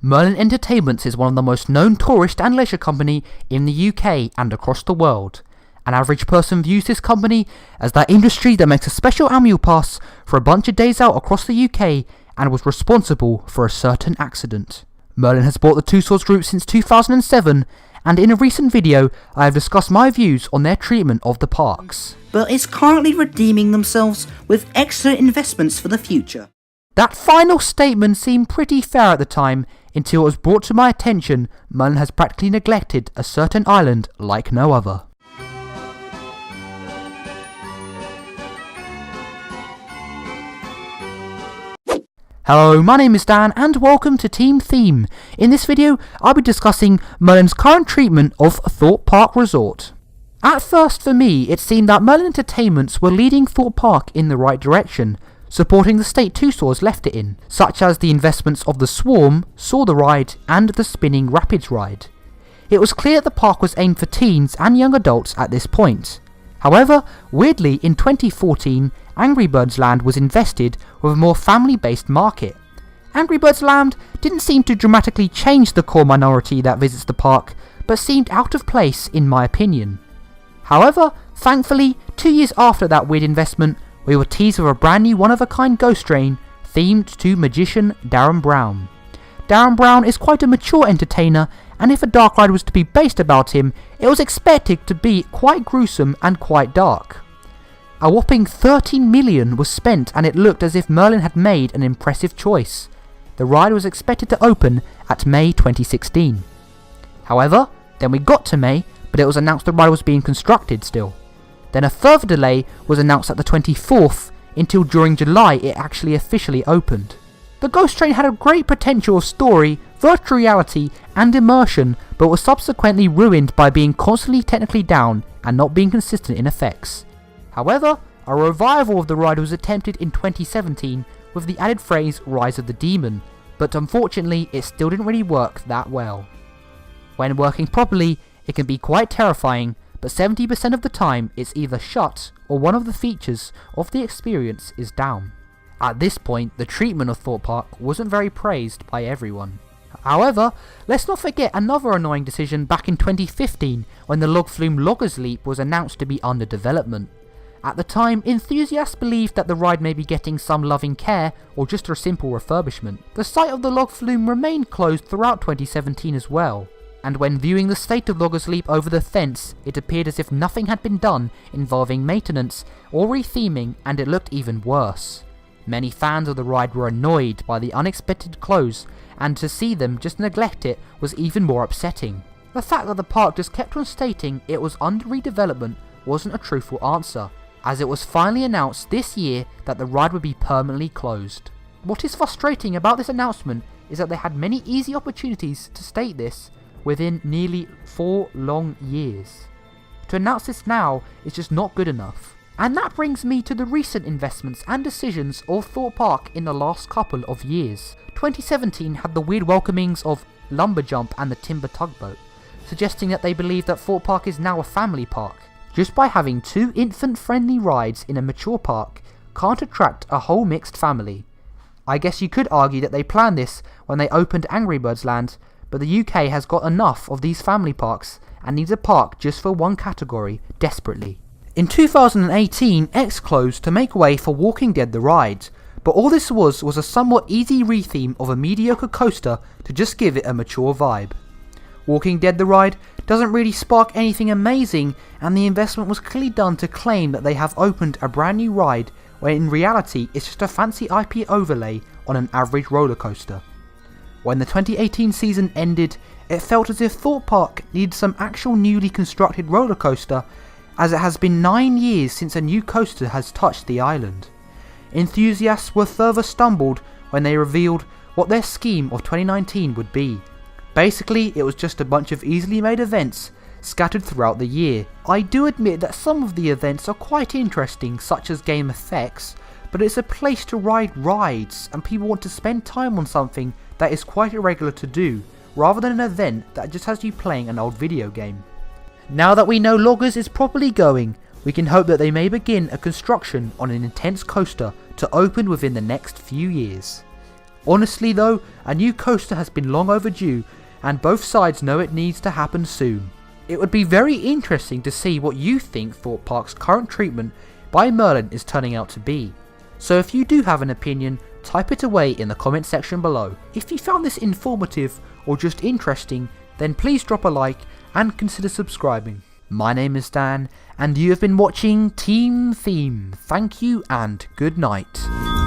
Merlin Entertainments is one of the most known tourist and leisure company in the UK and across the world. An average person views this company as that industry that makes a special annual pass for a bunch of days out across the UK and was responsible for a certain accident. Merlin has bought the Two Swords Group since 2007, and in a recent video I have discussed my views on their treatment of the parks. But is currently redeeming themselves with excellent investments for the future. That final statement seemed pretty fair at the time, until it was brought to my attention Merlin has practically neglected a certain island like no other. Hello, my name is Dan and welcome to Team Theme. In this video I'll be discussing Merlin's current treatment of Thorpe Park Resort. At first for me it seemed that Merlin Entertainments were leading Thorpe Park in the right direction, supporting the state Two Swords left it in, such as the investments of the Swarm, Saw the Ride and the Spinning Rapids ride. It was clear the park was aimed for teens and young adults at this point. However, weirdly in 2014 Angry Birds Land was invested with a more family-based market. Angry Birds Land didn't seem to dramatically change the core minority that visits the park, but seemed out of place in my opinion. However, thankfully, 2 years after that weird investment, we were teased with a brand new one-of-a-kind ghost train themed to magician Darren Brown. Darren Brown is quite a mature entertainer, and if a dark ride was to be based about him, it was expected to be quite gruesome and quite dark. A whopping 13 million was spent and it looked as if Merlin had made an impressive choice. The ride was expected to open at May 2016. However, then we got to May, but it was announced the ride was being constructed still. Then a further delay was announced at the 24th, until during July it actually officially opened. The ghost train had a great potential of story, virtual reality and immersion, but was subsequently ruined by being constantly technically down and not being consistent in effects. However, a revival of the ride was attempted in 2017 with the added phrase Rise of the Demon, but unfortunately it still didn't really work that well. When working properly, it can be quite terrifying, but 70% of the time it's either shut or one of the features of the experience is down. At this point, the treatment of Thorpe Park wasn't very praised by everyone. However, let's not forget another annoying decision back in 2015 when the log flume Loggers Leap was announced to be under development. At the time, enthusiasts believed that the ride may be getting some loving care or just a simple refurbishment. The site of the log flume remained closed throughout 2017 as well, and when viewing the state of Loggers Leap over the fence, it appeared as if nothing had been done involving maintenance or retheming, and it looked even worse. Many fans of the ride were annoyed by the unexpected close, and to see them just neglect it was even more upsetting. The fact that the park just kept on stating it was under redevelopment wasn't a truthful answer, as it was finally announced this year that the ride would be permanently closed. What is frustrating about this announcement is that they had many easy opportunities to state this within nearly 4 long years. To announce this now is just not good enough. And that brings me to the recent investments and decisions of Thorpe Park in the last couple of years. 2017 had the weird welcomings of Lumberjump and the Timber Tugboat, suggesting that they believe that Thorpe Park is now a family park. Just by having 2 infant-friendly rides in a mature park can't attract a whole mixed family. I guess you could argue that they planned this when they opened Angry Birds Land, but the UK has got enough of these family parks and needs a park just for one category desperately. In 2018, X closed to make way for Walking Dead the ride, but all this was a somewhat easy retheme of a mediocre coaster to just give it a mature vibe. Walking Dead the ride doesn't really spark anything amazing, and the investment was clearly done to claim that they have opened a brand new ride when in reality it's just a fancy IP overlay on an average roller coaster. When the 2018 season ended, it felt as if Thorpe Park needed some actual newly constructed roller coaster, as it has been 9 years since a new coaster has touched the island. Enthusiasts were further stumbled when they revealed what their scheme of 2019 would be. Basically, it was just a bunch of easily made events scattered throughout the year. I do admit that some of the events are quite interesting, such as game effects, but it's a place to ride rides and people want to spend time on something that is quite irregular to do, rather than an event that just has you playing an old video game. Now that we know Loggers is properly going, we can hope that they may begin a construction on an intense coaster to open within the next few years. Honestly though, a new coaster has been long overdue, and both sides know it needs to happen soon. It would be very interesting to see what you think Thorpe Park's current treatment by Merlin is turning out to be. So if you do have an opinion, type it away in the comment section below. If you found this informative or just interesting, then please drop a like and consider subscribing. My name is Dan, and you have been watching Team Theme. Thank you and good night.